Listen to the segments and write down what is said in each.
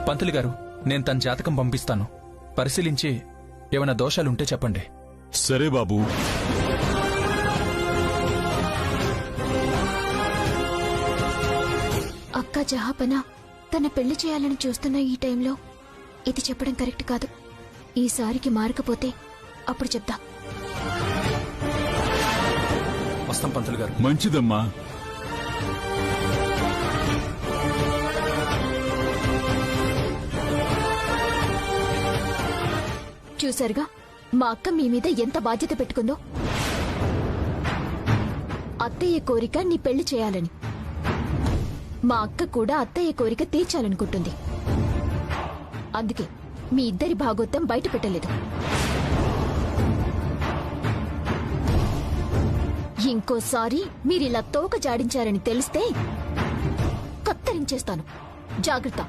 పంతులు గారు, నేను తన జాతకం పంపిస్తాను. పరిశీలించి ఏమైనా దోషాలుంటే చెప్పండి. సరే బాబు. అక్క జహాపన తన పెళ్లి చేయాలని చూస్తున్న ఈ టైంలో ఇది చెప్పడం కరెక్ట్ కాదు. ఈసారికి మారకపోతే అప్పుడు చెప్తా. వస్తాం పంతులు గారు. మంచిదమ్మా. చూసారుగా మా అక్క మీ మీద ఎంత బాధ్యత పెట్టుకుందో. అత్తయ్య కోరిక నీ పెళ్లి చేయాలని. మా అక్క కూడా అత్తయ్య కోరిక తీర్చాలనుకుంటుంది. అందుకే మీ ఇద్దరి భాగోత్తం బయట పెట్టలేదు. ఇంకోసారి మీరిలా తోక జాడించారని తెలిస్తే కత్తరించేస్తాను. జాగ్రత్త.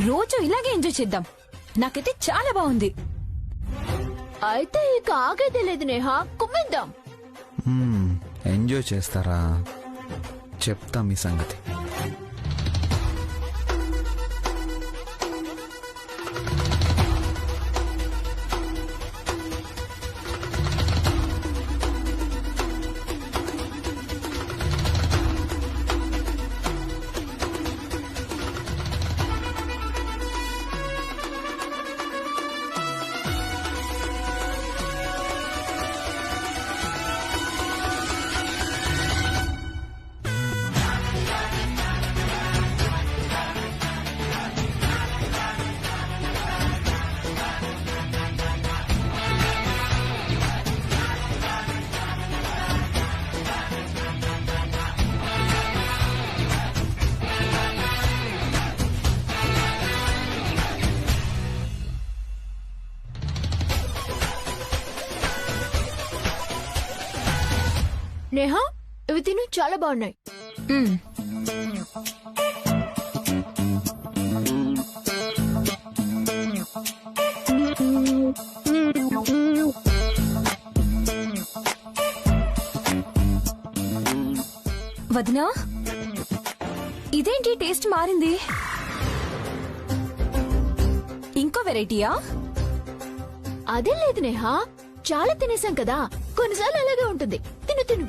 రోజు ఇలాగే ఎంజాయ్ చేద్దాం. నాకైతే చాలా బాగుంది. అయితే ఇక ఆగేదే లేదు నేహా, కుమ్మిద్దాం. ఎంజాయ్ చేస్తారా? చెప్తా మీ సంగతి. నేహా, ఇవి తిను, చాలా బాగున్నాయి. వదినా, ఇదేంటి టేస్ట్ మారింది? ఇంకో వెరైటీయా? అదేం లేదు నేహా, చాలా తినేసాం కదా, కొన్నిసార్లు అలాగే ఉంటుంది. తిను తిను.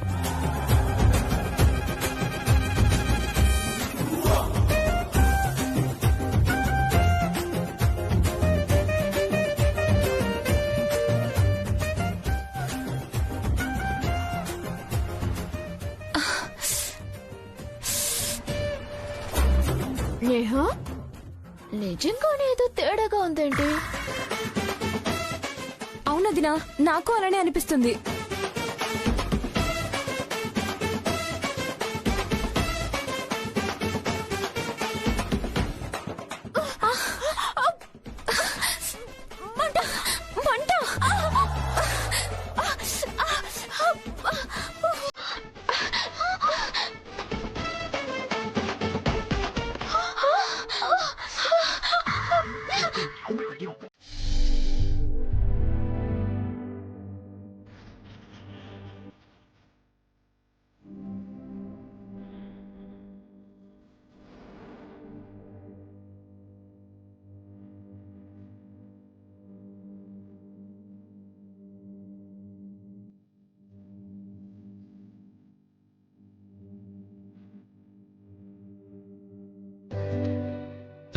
నేహా, నిజంగానే ఏదో తేడాగా ఉందేంటి? అవునదినా, నాకు అలానే అనిపిస్తుంది.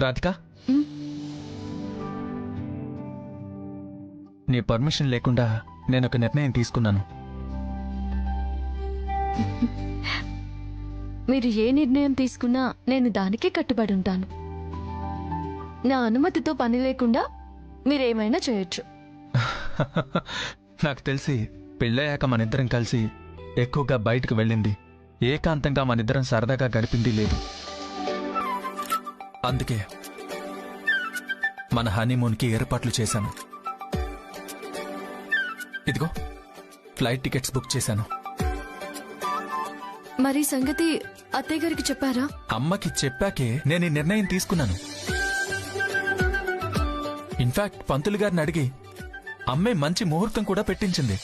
రాధిక, నీ పర్మిషన్ లేకుండా నేను ఒక నిర్ణయం తీసుకున్నాను. మీరు ఏ నిర్ణయం తీసుకున్నా నేను దానికే కట్టుబడి ఉంటాను. నా అనుమతితో పని లేకుండా మీరేమైనా చేయొచ్చు. నాకు తెలిసి పెళ్ళయ్యాక మనిద్దరం కలిసి ఎక్కువగా బయటకు వెళ్ళింది, ఏకాంతంగా మనిద్దరం సరదాగా గడిపింది లేదు. అందుకే మన హనీమూన్కి ఏర్పాట్లు చేశాను. ఇదిగో ఫ్లైట్ టికెట్స్ బుక్ చేశాను. మరి సంగతి అత్తయ్య గారికి చెప్పారా? అమ్మకి చెప్పాకే నేను ఈ నిర్ణయం తీసుకున్నాను. ఇన్ఫాక్ట్ పంతులు గారిని అడిగి అమ్మే మంచి ముహూర్తం కూడా పెట్టించింది.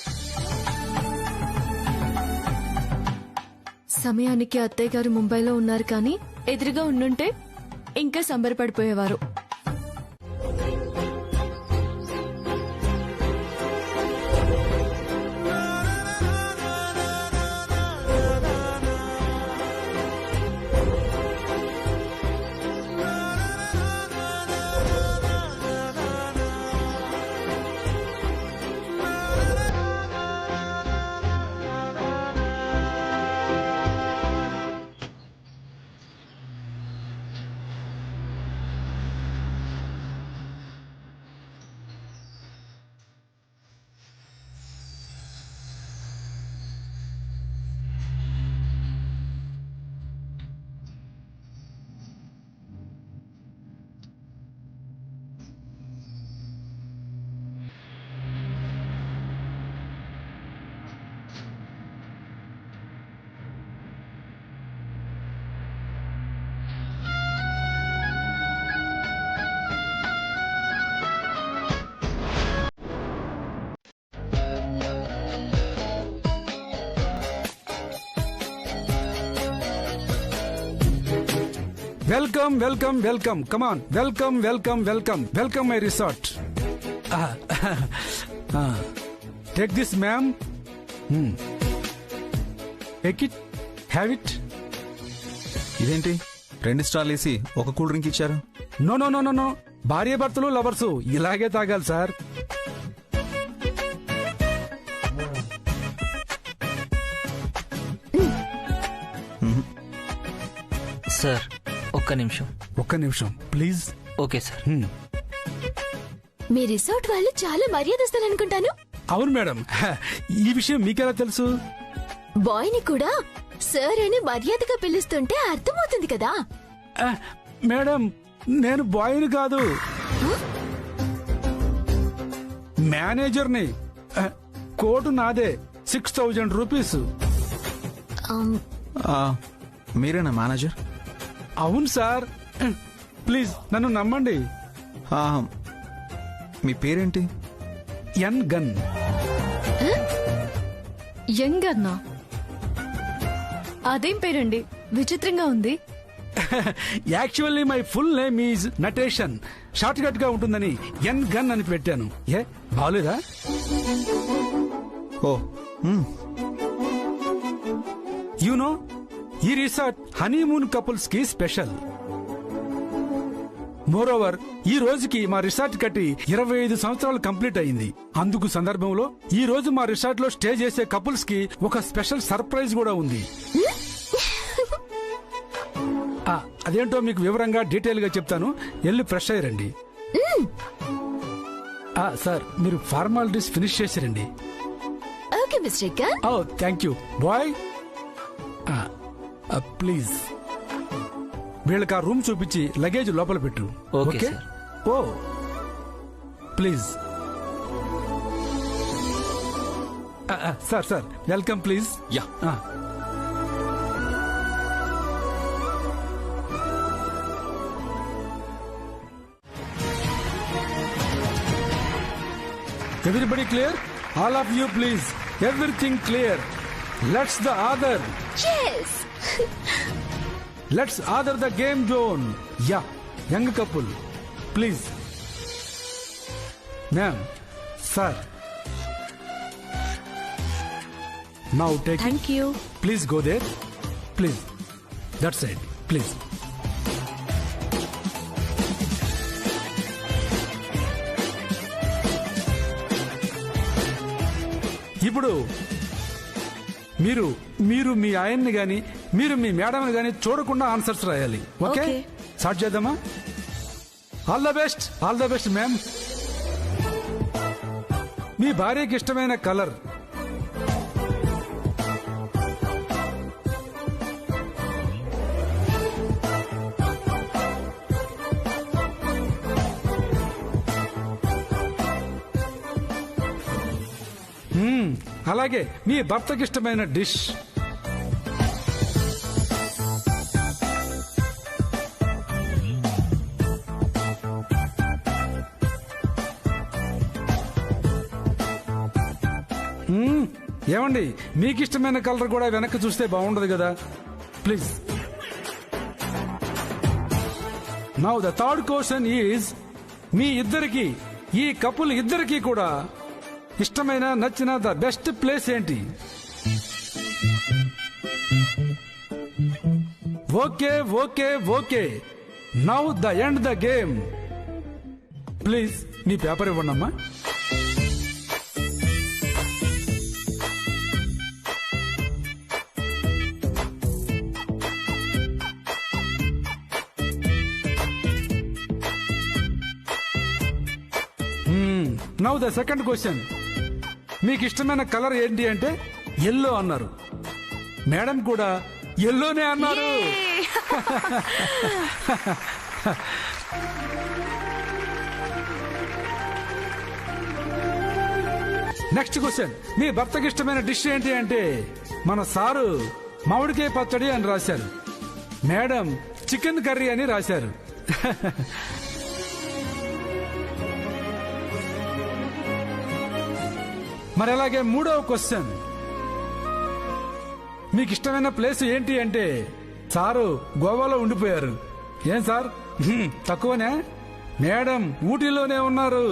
సమయానికి అత్తయ్య గారు ముంబైలో ఉన్నారు, కానీ ఎదురుగా ఉండుంటే ఇంకా సంబరపడిపోయేవారు. Welcome, welcome, welcome. Come on. Welcome, welcome, welcome. Welcome my resort. Take this, ma'am. Take it. Have it. ఇదేంటి 2 స్టార్లు వేసి ఒక కూల్ డ్రింక్ ఇచ్చారు? No, no, no, no, no. భార్య భర్తలు లవర్స్ ఇలాగే తాగాలి సార్. సార్ ఒక్క నిమిషం please. Okay sir. Me resort వాళ్ళు చాలా మర్యాదస్తులు అనుకుంటాను. అవును మేడం. ఈ విషయం మీకెలా తెలుసు? బాయ్ ని కూడా సార్ అని మర్యాదగా పిలుస్తుంటే అర్థమవుతుంది కదా. మేడం, నేను బాయ్ని కాదు, మేనేజర్ని. కోటు నాదే, 6,000 రూపీస్. మీరేనా మేనేజర్? అవును సార్. ప్లీజ్ నన్ను నమ్మండి. మీ పేరేంటి? ఎన్ గన్. యంగ్ అన్నా, అదేం పేరండి, విచిత్రంగా ఉంది. Actually my full name is Natesan. Short cut గా ఉంటుందని ఎన్ గన్ అని పెట్టాను. ఏ బాగోలేదా? ఓ, యూనో, ఈ రిసార్ట్ హనీమూన్ కపుల్స్ కి స్పెషల్. మోరోవర్, ఈ రోజుకి మా రిసార్ట్ కట్టి 25 సంవత్సరాలు కంప్లీట్ అయింది. అందుకు సందర్భంలో ఈ రోజు మా రిసార్ట్ లో స్టే చేసే కపుల్స్ కి ఒక స్పెషల్ సర్ప్రైజ్ కూడా ఉంది. అదేంటో మీకు వివరంగా డీటెయిల్ గా చెప్తాను. వెళ్ళి ఫ్రెష్ అయ్యారండి. సార్, మీరు ఫార్మాలిటీస్ ఫినిష్ చేసారండి. Okay mister Gun. Oh, thank you boy. Please వీళ్ళకి ఆ రూమ్ చూపించి లగేజ్ లోపల పెట్టు. Okay oh please. Sir welcome please. Yeah. Everybody clear? All of you please. Everything clear. Let's the other. Yes. Let's other the game zone. Yeah. Young couple. Please. Ma'am. Sir. Now take thank you. Please go there. Please. That side. Please. ఇప్పుడు మీరు మీ ఆయన్ని గాని మీరు మీ మేడంని గాని చూడకుండా answers రాయాలి. Okay, start చేద్దామా? All the best. All the best ma'am. మీ భార్యకి ఇష్టమైన కలర్? అలాగే మీ భర్తకి ఇష్టమైన డిష్. ఏమండి, మీకు ఇష్టమైన కలర్ కూడా వెనక్కి చూస్తే బాగుండదు కదా, please. Now the third question is, మీ ఇద్దరికి, ఈ కపుల్ ఇద్దరికి కూడా ఇష్టమైన నచ్చిన ద బెస్ట్ ప్లేస్ ఏంటి? Okay okay okay, now the end the game. Please మీ పేపర్ ఇవ్వండమ్మా. నౌ ద సెకండ్ క్వశ్చన్, మీకు ఇష్టమైన కలర్ ఏంటి అంటే ఎల్లో అన్నారు. మేడం కూడా ఎల్లోనే అన్నారు. నెక్స్ట్ క్వశ్చన్, మీ భర్తకి ఇష్టమైన డిష్ ఏంటి అంటే మన సారు మామిడికాయ పచ్చడి అని రాశారు. మేడం చికెన్ కర్రీ అని రాశారు. మరి అలాగే మూడవ క్వశ్చన్, మీకు ఇష్టమైన ప్లేస్ ఏంటి అంటే సారు గోవాలో ఉండిపోయారు. ఏం సార్ తక్కువనే? మేడం ఊటీలోనే ఉన్నారు.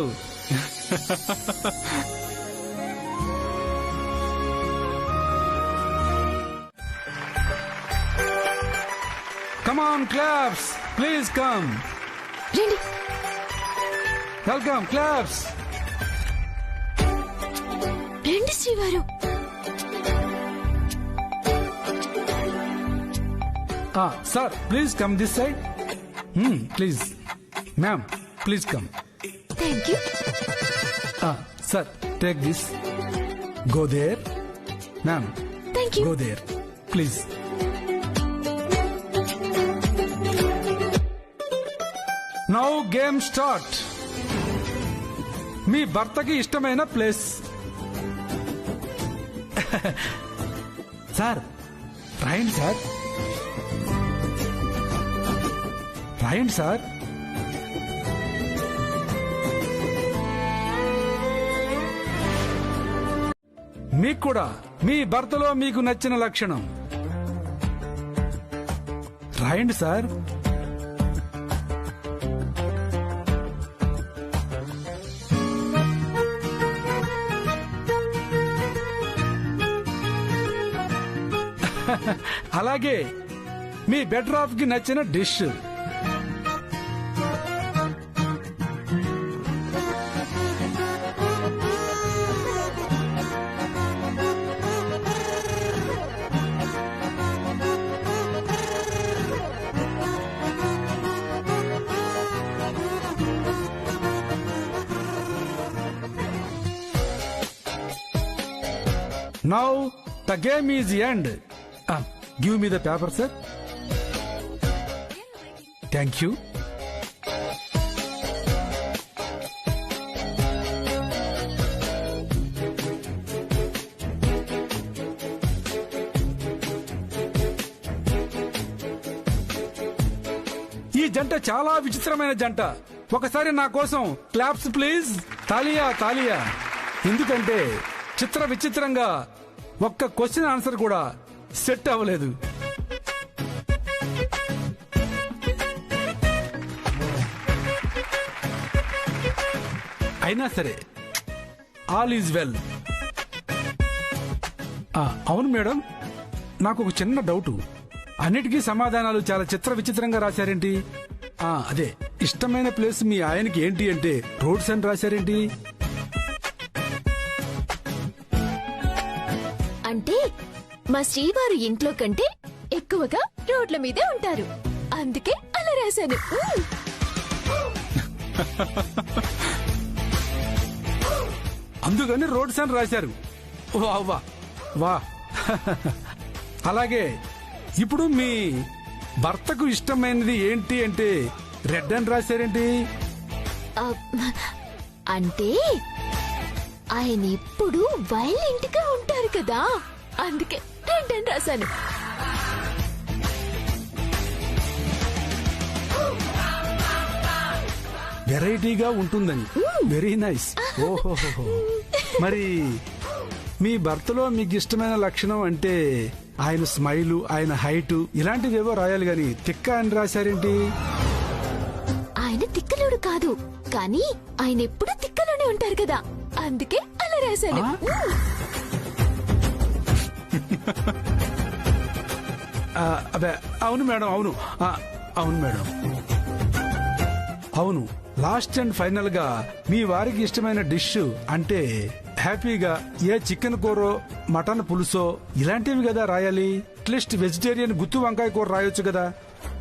Come on claps, please come. Welcome, claps. రండి శ్రీవారు. Sir please come this side. Please ma'am, please come. Thank you. Sir take this, go there. Ma'am thank you. Go there please. Now game start. మీ భర్తకి ఇష్టమైన ప్లేస్. Sir రాయండి sir, రాయండి sir. మీకు కూడా మీ భర్తలో మీకు నచ్చిన లక్షణం రాయండి సార్. అలాగే మీ బెడ్రాఫ్ కి నచ్చిన dish. Now the game is end. Give me the paper, sir. Thank you. ఈ జంట చాలా విచిత్రమైన జంట. ఒకసారి నా కోసం క్లాప్స్ ప్లీజ్. తాలియా తాలియా. ఎందుకంటే చిత్ర విచిత్రంగా ఒక్క క్వశ్చన్ ఆన్సర్ కూడా సెట్ అవ్వలేదు. అయినా సరే ఆల్ ఈజ్ వెల్. అవును మేడం, నాకు ఒక చిన్న డౌట్. అన్నిటికీ సమాధానాలు చాలా చిత్ర విచిత్రంగా రాశారేంటి? అదే ఇష్టమైన ప్లేస్ మీ ఆయనకి ఏంటి అంటే రోడ్స్ అని రాశారేంటి? అంటే మా శ్రీవారు ఇంట్లో కంటే ఎక్కువగా రోడ్ల మీదే ఉంటారు, అందుకే అలా రాశాను. అందుకని రోడ్స్ అని రాశారు. వా వా వా. అలాగే ఇప్పుడు మీ భర్తకు ఇష్టమైనది ఏంటి అంటే రెడ్ అని రాశారేంటి? అంటే ఆయన ఎప్పుడు వైలెంట్ గా ఉంటారు కదా, అందుకే రెడ్ అని రాశాను. వెరైటీగా ఉంటుందని. Very nice. ఓహోహో. మరి మీ భర్తలో మీకు ఇష్టమైన లక్షణం అంటే ఆయన స్మైలు, ఆయన హైటు ఇలాంటివేవో రాయాలి గాని తిక్క అని రాశారేంటి? ఆయన తిక్కలోడు కాదు, కానీ ఆయన ఎప్పుడు తిక్కలోనే ఉంటారు కదా, అందుకే అలా రాశాను. అదే అవును మేడం, అవును. అవును మేడం, అవును. లాస్ట్ అండ్ ఫైనల్ గా మీ వారికి ఇష్టమైన డిష్ అంటే హ్యాపీగా ఏ చికెన్ కూరో మటన్ పులుసో ఇలాంటివి కదా రాయాలి. అట్లీస్ట్ వెజిటేరియన్ గుత్తి వంకాయ కూర రాయొచ్చు కదా.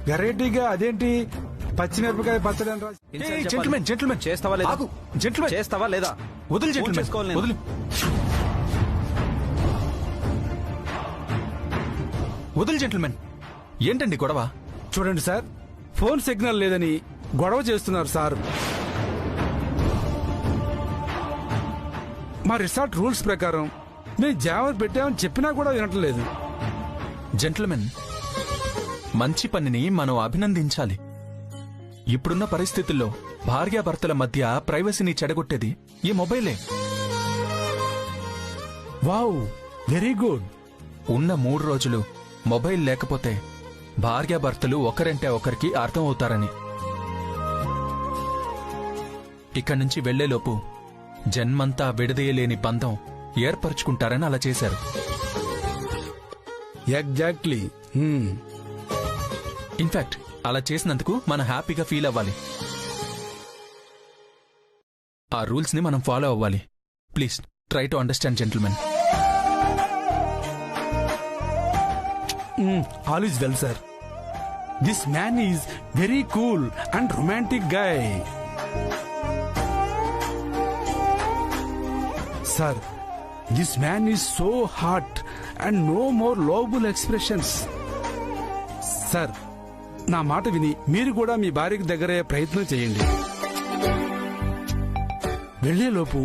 వెరైటీగా అదేంటి పచ్చిమిరపకాయ పచ్చడి అని రాసి. జెంటిల్మెన్ జెంటిల్మెన్ చేస్తావా లేదా? జెంటిల్మెన్ చేస్తావా లేదా? వదిలి ఫోన్ జెంటిల్మెన్ చేసుకోవాలి నేను. వదిలి వదిలి జెంటిల్మెన్. ఏంటండి గొడవ? చూడండి సార్, ఫోన్ సిగ్నల్ లేదని గొడవ చేస్తున్నారు సార్. మా రిసార్ట్ రూల్స్ ప్రకారం మేము జామర్ పెట్టామని చెప్పినా కూడా వినట్లేదు. జెంట్లమెన్, మంచి పనిని మనం అభినందించాలి. ఇప్పుడున్న పరిస్థితుల్లో భార్యాభర్తల మధ్య ప్రైవసీని చెడగొట్టేది ఈ మొబైలే. Wow, very good. ఉన్న 3 రోజులు మొబైల్ లేకపోతే భార్యాభర్తలు ఒకరంటే ఒకరికి అర్థం అవుతారని. ఇక్కడి నుంచి వెళ్లేలోపు జన్మంతా విడదీయలేని బంధం ఏర్పరచుకుంటారని అలా చేశారు. ఎగ్జాక్ట్లీ. ఇన్ఫాక్ట్ అలా చేసినందుకు మనం హ్యాపీగా ఫీల్ అవ్వాలి. ఆ రూల్స్ ని మనం ఫాలో అవ్వాలి. Please try to understand gentlemen. All is well sir. This man is very cool and romantic guy. Sir, this man is so hot and no more లోబుల్ ఎక్స్ప్రెషన్స్. సార్, నా మాట విని మీరు కూడా మీ భార్యకి దగ్గరయ్యే ప్రయత్నం చేయండి. వెళ్లేలోపు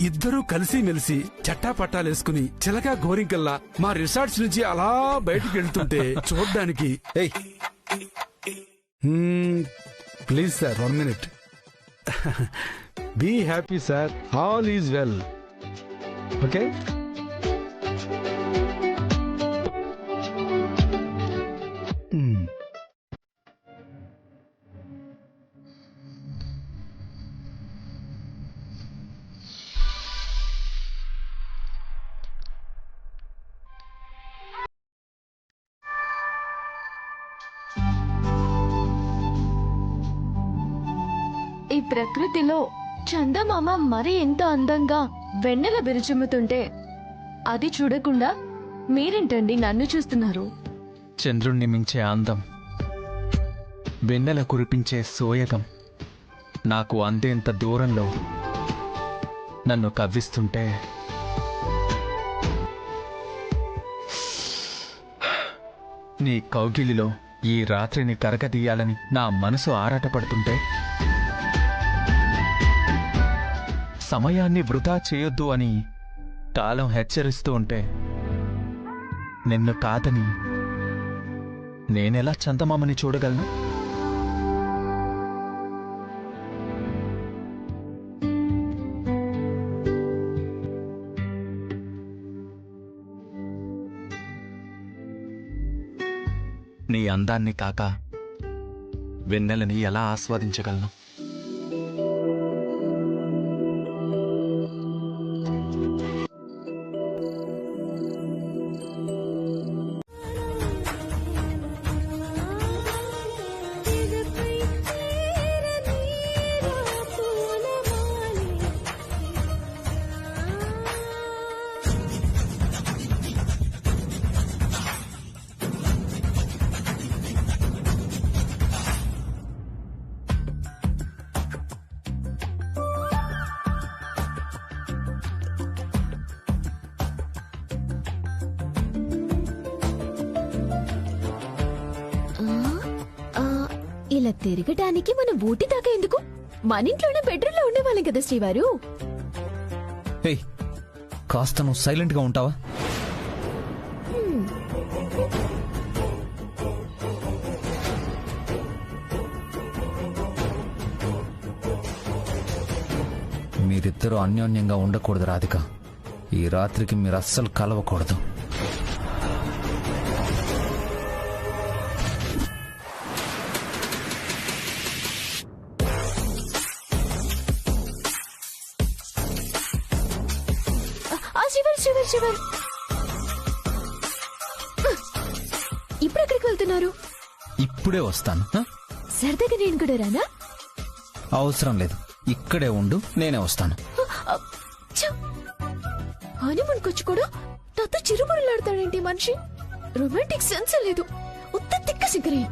ఇద్దరూ కలిసిమెలిసి చట్టాపట్టాలేసుకుని చిలకా గోరింకల్లా మా రిసార్ట్స్ నుంచి అలా బయటకు వెళ్తుంటే చూడ్డానికి. Please sir, 1 minute. Be happy sir, all is well. Okay. ఈ ప్రకృతిలో చందమామ మరి ఎంత అందంగా వెన్నెల విరుచుమ్ముతుంటే అది చూడకుండా మీరేంటండి నన్ను చూస్తున్నారు? చంద్రుణ్ణి మించే అందం, వెన్నెల కురిపించే సోయగం నాకు అందేంత దూరంలో నన్ను కవ్విస్తుంటే నీ కౌగిలిలో ఈ రాత్రిని కరగదీయాలని నా మనసు ఆరాటపడుతుంటే, సమయాన్ని వృధా చేయొద్దు అని కాలం హెచ్చరిస్తూ ఉంటే, నిన్ను కాదని నేనెలా చందమామని చూడగలను? నీ అందాన్ని కాక వెన్నెలని ఎలా ఆస్వాదించగలను? ఇలా తిరగటానికి మనం ఊటీ దాకా ఎందుకు? మన ఇంట్లోనే బెడ్రూమ్ లో ఉండేవాళ్ళం కదా శ్రీవారు. ఏయ్, కాస్త నువ్వు సైలెంట్గా ఉంటావా? మీరిద్దరూ అన్యోన్యంగా ఉండకూడదు రాధిక. ఈ రాత్రికి మీరు అస్సలు కలవకూడదు. శివర్ ఇప్పుడు ఎక్కడికి వెళ్తున్నారు? ఇప్పుడే వస్తాను. సరదాగా నేను కూడా రానా? అవసరం లేదు, ఇక్కడే ఉండు, నేనే వస్తాను. హనీమూన్కొచ్చి కూడా నాతో చిరుబురులాడతాడేంటి మనిషి? రొమాంటిక్ సెన్స్ లేదు, ఉత్త తిక్క సిగరి.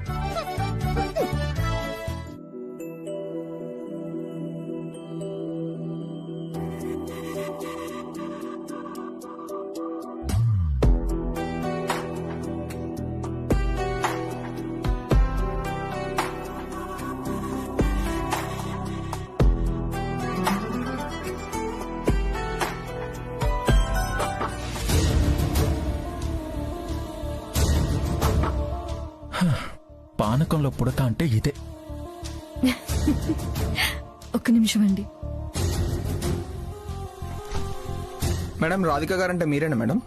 పానకంలో పుడక అంటే ఇదే. ఒక్క నిమిషం అండి. మేడం, రాధిక గారంటే మీరేనా మేడం?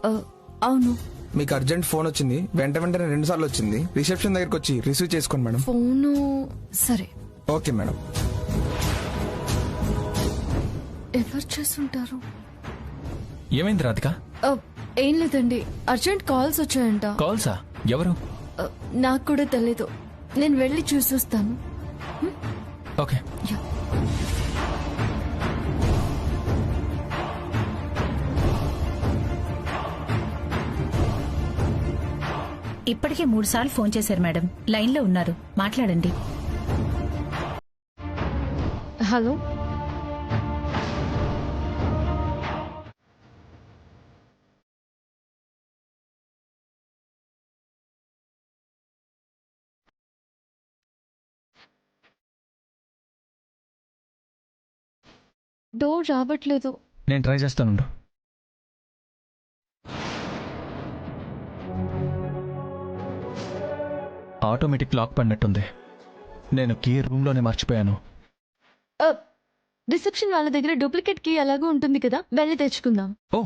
అవును. మీకు అర్జెంట్ ఫోన్ వచ్చింది, వెంటనే 2 సార్లు వచ్చింది. రిసెప్షన్ దగ్గరకు వచ్చి రిసీవ్ చేసుకోండి మేడం. ఫోను సరే. Okay madam. ఎవరు చేస్తుంటారు? ఏమైంది రాధిక? ఏం లేదండి, అర్జెంట్ కాల్స్ వచ్చాయంట. కాల్సా? ఎవరు? నాకు కూడా తెలీదు, నేను వెళ్ళి చూసొస్తాను. ఓకే. ఇప్పటికే 3 సార్లు ఫోన్ చేశారు మేడం, లైన్ లో ఉన్నారు, మాట్లాడండి. హలో, డోర్ రావట్లేదు. నేను ట్రై చేస్తానుండు. ఆటోమేటిక్ లాక్ పడినట్టుంది. నేను కీ రూమ్లోనే మర్చిపోయాను. రిసెప్షన్ వాళ్ళ దగ్గర డూప్లికేట్ కీ అలాగూ ఉంటుంది కదా, వెళ్ళి తెచ్చుకుందాం. ఓ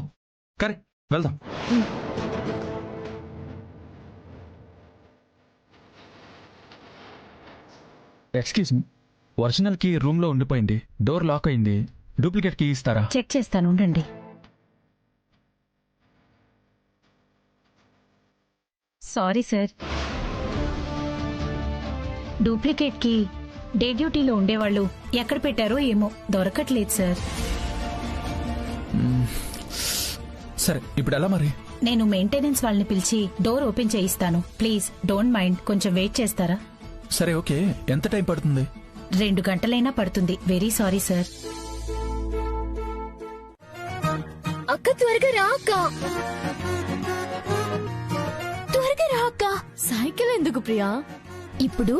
కరెక్ట్, వెళ్దాం. ఎక్స్క్యూజ్ మీ, ఒరిజినల్ కీ రూమ్లో ఉండిపోయింది, డోర్ లాక్ అయింది. డూప్లికేట్ కీ ఇస్తారా? చెక్ చేస్తాను, ఉండండి. సారీ సార్, డూప్లికేట్ కి డే డ్యూటీలో ఉండేవాళ్ళు ఎక్కడ పెట్టారో ఏమో, దొరకట్లేదు సార్. సరే, ఇప్పుడు ఎలా మరి? నేను మెయింటెనెన్స్ వాళ్ళని పిలిచి డోర్ ఓపెన్ చేయిస్తాను. ప్లీజ్ డోంట్ మైండ్, కొంచెం వెయిట్ చేస్తారా? సరే ఓకే. ఎంత టైం పడుతుంది? 2 గంటలైనా పడుతుంది. Very sorry sir. అక్క త్వరగా రా అక్క, త్వరగా రా అక్క. సైకిల్ ఎందుకు ప్రియా? ఇప్పుడు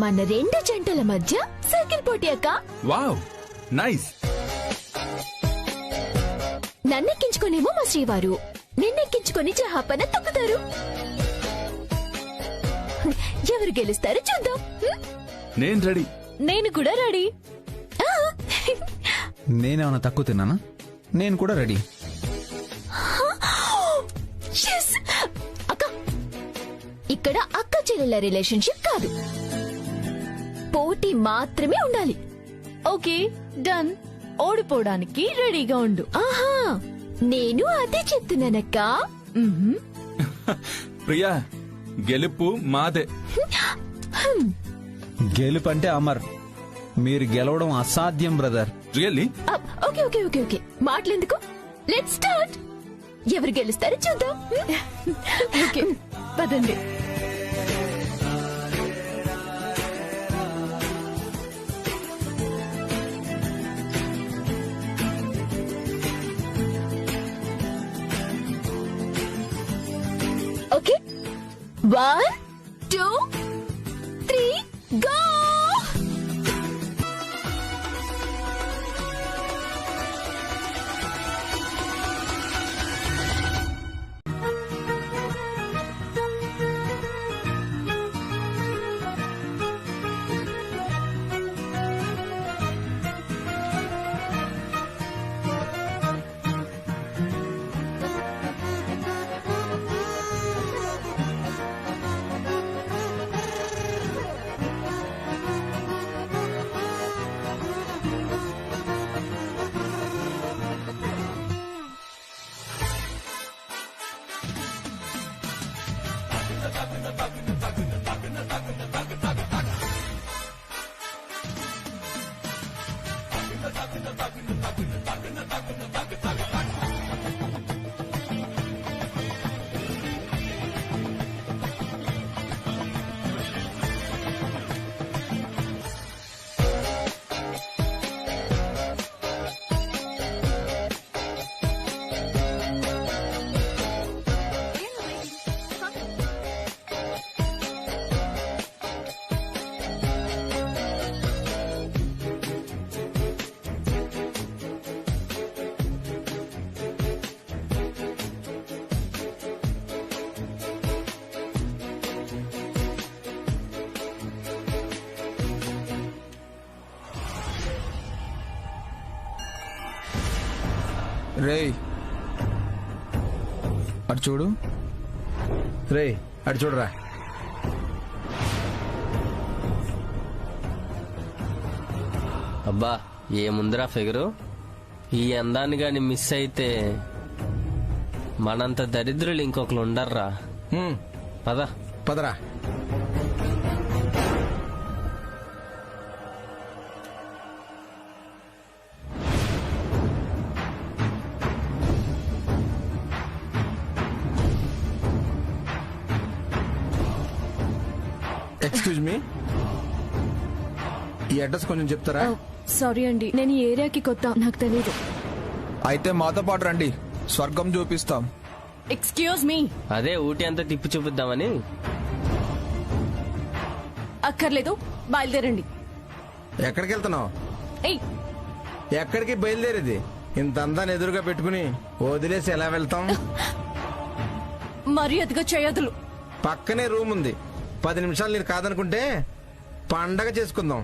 మన 2 జంటల మధ్య సైకిల్ పోటీ అక్క. Wow, nice. నన్నెక్కించుకునేమో మా శ్రీవారు, నిన్నెక్కించుకొని జహాపన తొక్కుతారు. ఎవరు గెలుస్తారో చూద్దాం. నేను రెడీ. నేను కూడా రెడీ. నేనేమన్నా తక్కువ తిన్నానా? నేను కూడా రెడీ. Yes! అక్క, ఇక్కడ అక్క చెల్లెల రిలేషన్షిప్ కాదు, పోటీ మాత్రమే ఉండాలి. Okay done. ఓడిపోవడానికి రెడీగా ఉండు. ఆహా, నేను అదే చెప్తున్నానక్క. ప్రియా, గెలుపు మాదే. గెలుపంటే అమర్, మీరు గెలవడం అసాధ్యం brother. Really? Okay okay okay okay, మాటలెందుకు, లెట్స్ స్టార్ట్. ఎవరు గెలుస్తారో చూద్దాం. ఓకే పదండి. Okay, 1 2 3 go. రేయ్ అటు చూడు, రేయ్ అటు చూడరా. అబ్బా ఏముందిరా ఫిగరు. ఈ అందాన్ని గాని మిస్ అయితే మనంత దరిద్రులు ఇంకొకరు ఉండర్రా. పద పదరా. ఎక్స్క్యూజ్ మీ, ఈ అడ్రస్ కొంచెం చెప్తారా? సారీ అండి, నేను ఈ ఏరియాకి కొత్త, నాకు తెలీదు. అయితే మాతో పాటు రండి, స్వర్గం చూపిస్తాం. Excuse me. అదే ఊటీ అంతా తిప్పి చూపిద్దామని. అక్కర్లేదు, బయలుదేరండి. ఎక్కడికి వెళ్తున్నావు? ఏయ్, ఎక్కడికి బయలుదేరేది? ఇంత అందాన్ని ఎదురుగా పెట్టుకుని వదిలేసి ఎలా వెళ్తాం? మర్యాదగా చేయదులు. పక్కనే రూమ్ ఉంది, 10 నిమిషాలు నేను కాదనుకుంటే పండగ చేసుకుందాం.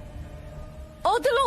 వదులు.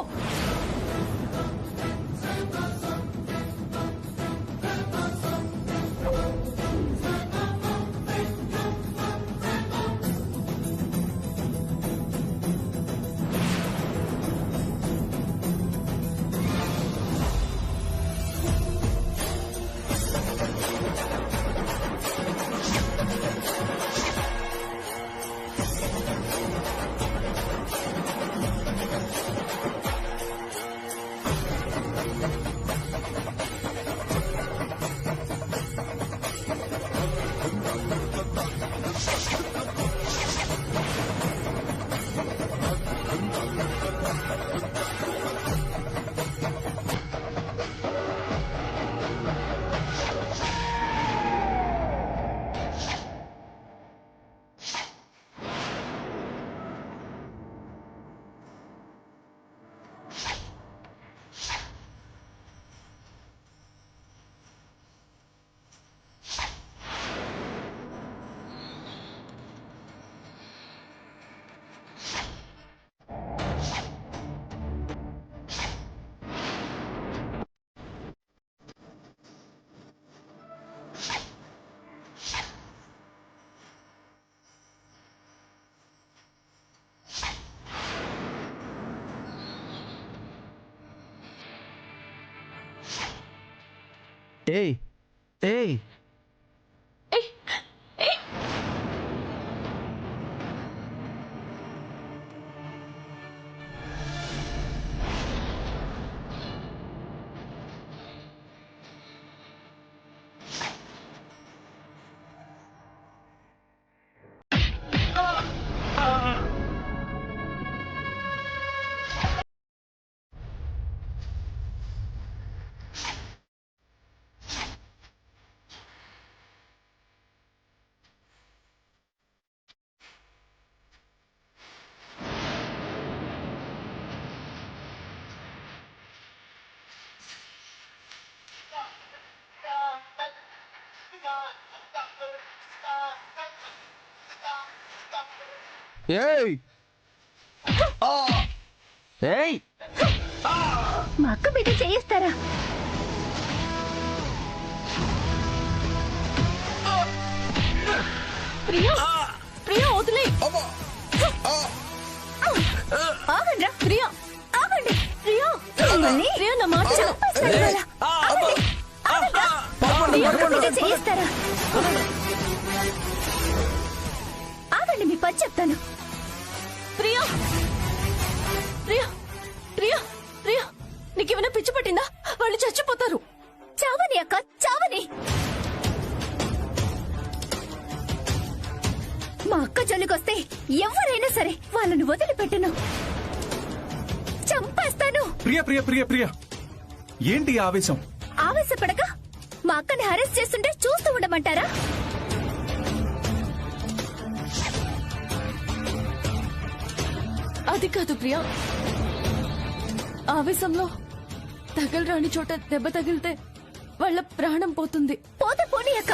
ఏయ్ ఏయ్, ఏయ్ ఏయ్, మా అక్క బిడ్డ చేయిస్తారా? ప్రియా, ప్రియా వదిలే. ఆగండి, ప్రియా ఆగండి. ప్రియా, ప్రియా నా మాట చేయిస్తారా? ఆగండి, మీ పని చెప్తాను. ప్రియా, ప్రియా, ప్రియా, ప్రియా, నీకేమైనా పిచ్చి పట్టిందా? వాళ్ళు చచ్చిపోతారు. చావని అక్క, చావని. మా అక్క జోలికొస్తే ఎవరైనా సరే వాళ్ళని వదిలిపెట్టను, చంపేస్తాను. ప్రియా ప్రియా ప్రియా ప్రియా, ఏంటి ఆవేశం? ఆవేశపడక మా అక్కని అరెస్ట్ చేస్తుంటే చూస్తూ ఉండమంటారా? అది కాదు ప్రియా, ఆవేశంలో తగలరాని చోట దెబ్బ తగిలితే వాళ్ళ ప్రాణం పోతుంది. పోతే పోనీ అక్క.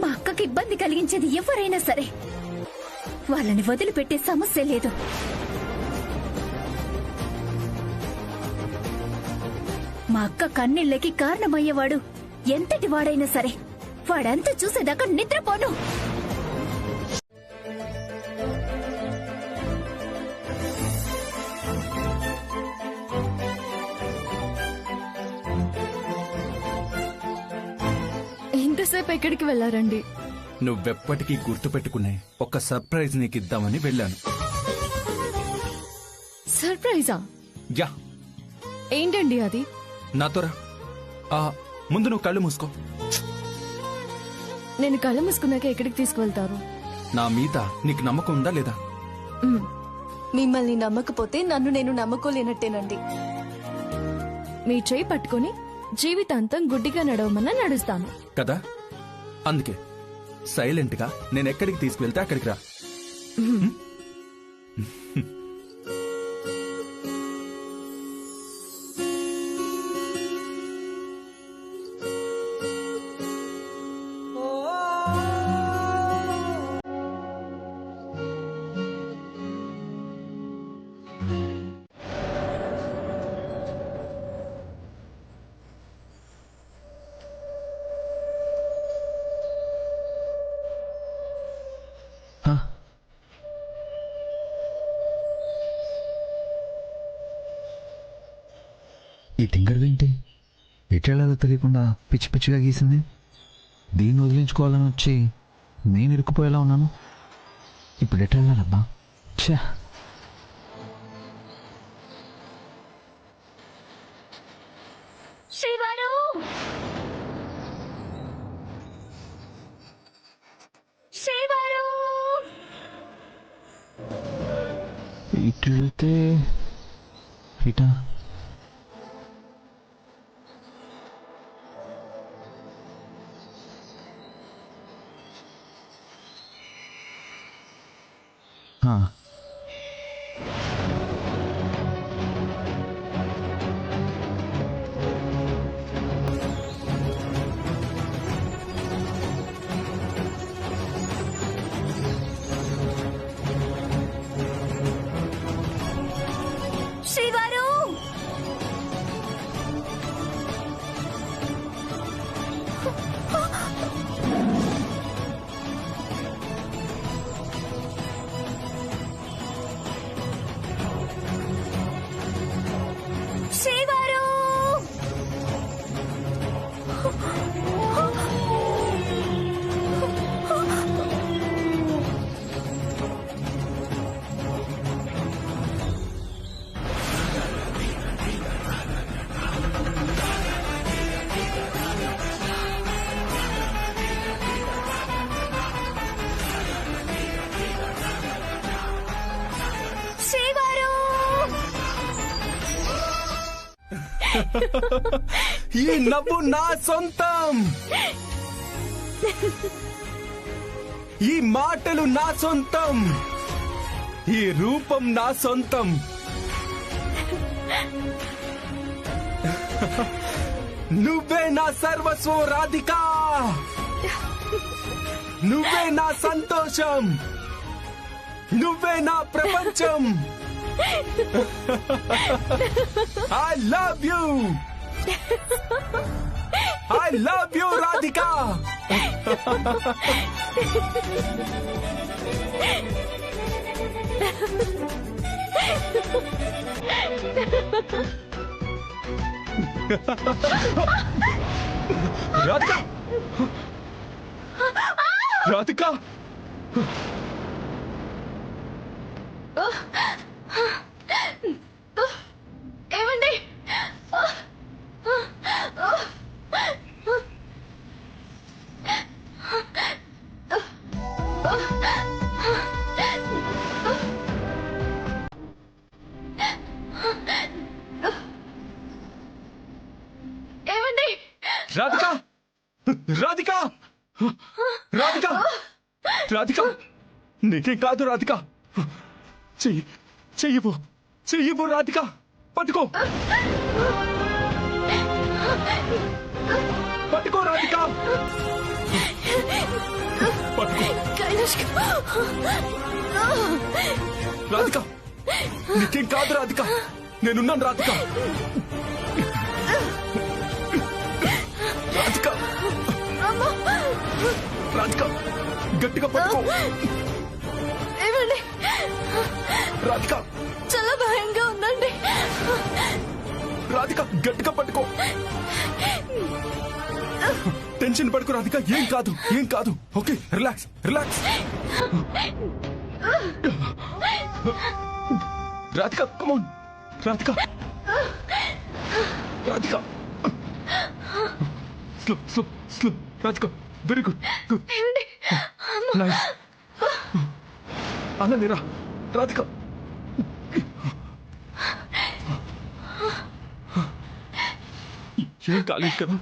మా అక్కకి ఇబ్బంది కలిగించేది ఎవరైనా సరే వాళ్ళని వదిలిపెట్టే సమస్య లేదు. మా అక్క కన్నీళ్ళకి కారణమయ్యేవాడు ఎంతటి వాడైనా సరే వాడంతా చూసేదాకా నిద్రపోను. ఇంతసేపు ఎక్కడికి వెళ్లారండి? నువ్వెప్పటికీ గుర్తుపెట్టుకునే ఒక సర్ప్రైజ్ నీకిద్దామని వెళ్ళాను. సర్ప్రైజా? యా. ఏంటండి అది? నాతోరా. ముందు నువ్వు కళ్ళు మూసుకో. నేను కళ్ళు మూసుకున్నాక ఎక్కడికి తీసుకువెళ్తారు? నా మీద నీకు నమ్మకం ఉందా లేదా? మిమ్మల్ని నమ్మకపోతే నన్ను నేను నమ్మకోలేనట్టేనండి. మీ చేయి పట్టుకుని జీవితాంతం గుడ్డిగా నడవమన్నా నడుస్తాను కదా. అందుకే సైలెంట్ గా నేను ఎక్కడికి తీసుకువెళ్తే అక్కడికి రా. ఈ తింగర్ ఏంటి ఎట్లా తెలియకుండా పిచ్చి పిచ్చిగా గీసింది? దీన్ని వదిలించుకోవాలని వచ్చి నేను ఇరుక్కుపోయేలా ఉన్నాను. ఇప్పుడు ఎట్లా వెళ్ళాలబ్బా? ఛా, శ్రీవారు, శ్రీవారు. ఇటు వెళ్తే ఇటా? శ్రీవారు, శ్రీవారు. ఈ నవ్వు నా సొంతం, ఈ మాటలు నా సొంతం, ఈ రూపం నా సొంతం. నువ్వే నా సర్వస్వం రాధికా, నువ్వే నా సంతోషం, నువ్వే నా ప్రపంచం. I love you. I love you, Radhika. Radhika. Radhika. ఏమండి? రాధిక రాధిక రాధిక రాధిక నీకేం కాదు రాధిక. చెయ్యవు చెయ్యవు రాధిక, పట్టుకో పట్టుకో రాధిక, పట్టుకో రాధిక. నీకేం కాదు రాధిక, నేనున్నాను రాధిక. రాధిక రాధిక గట్టిగా పట్టుకో. ఏమండి? రాధిక చాలా భయంగా ఉందండి. రాధిక గట్టిగా పట్టుకో. టెన్షన్ పడుకో రాధిక, ఏం కాదు ఏం కాదు. Okay, relax relax. Radhika come on. Radhika Radhika slow slow slow. Radhika very good good nice. అలా నీరా రాధిక. ఏం కాలేదు కదా,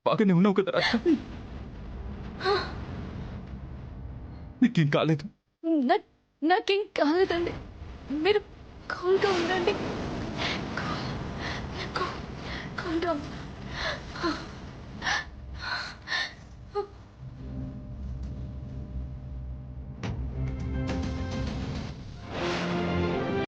బాగానే ఉన్నావు కదా రాధిక, నీకేం కాలేదు. నాకేం కాలేదండి, మీరు కూల్గా ఉండండి. Cool down.